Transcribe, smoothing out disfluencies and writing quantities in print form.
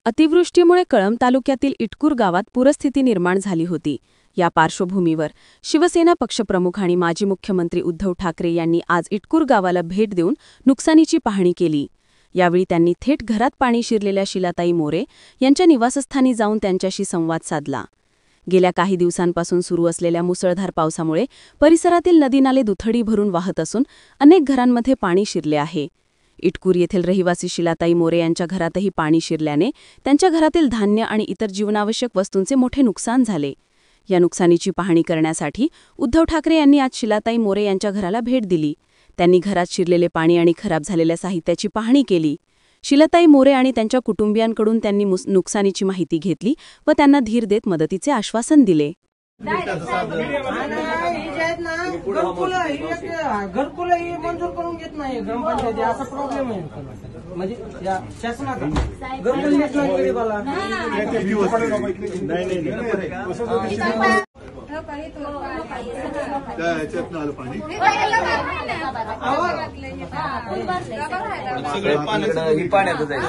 अतिवृष्टीमुळे कळंब तालुक्यातील इटकूर गावात पूरस्थिती निर्माण झाली होती। या पार्श्वभूमीवर शिवसेना पक्षप्रमुख आणि माजी मुख्यमंत्री उद्धव ठाकरे यांनी आज इटकूर गावाला भेट देऊन नुकसानीची पाहणी केली। यावेळी त्यांनी थेट घरात पाणी शिरलेल्या शिलाताई मोरे यांच्या निवासस्थानी जाऊन त्यांच्याशी संवाद साधला। गेल्या काही दिवसांपासून सुरू असलेल्या मुसळधार पावसामुळे परिसरातील नदीनाले दुथडी भरून वाहत असून अनेक घरांमध्ये पाणी शिरले आहे। इटकूर येथील रहिवासी शिलाताई मोरे यांच्या घरातही पाणी शिरल्याने त्यांच्या घरातील धान्य आणि इतर जीवनावश्यक वस्तूंचे मोठे नुकसान झाले। या नुकसानीची पाहणी करण्यासाठी उद्धव ठाकरे यांनी आज शिलाताई मोरे यांच्या घराला भेट दिली। त्यांनी घरात शिरलेले पाणी आणि खराब झालेल्या साहित्याची पाहणी केली। शिलाताई मोरे आणि त्यांच्या कुटुंबियांकडून त्यांनी नुकसानीची माहिती घेतली व त्यांना धीर देत मदतीचे आश्वासन दिले। घरकुल मंजूर करून घेत नाही ग्रामपंचायती, असा प्रॉब्लेम आहे। म्हणजे या शासनाचा घरकुल देत नाही गरीबाला। पाण्यातच आहे।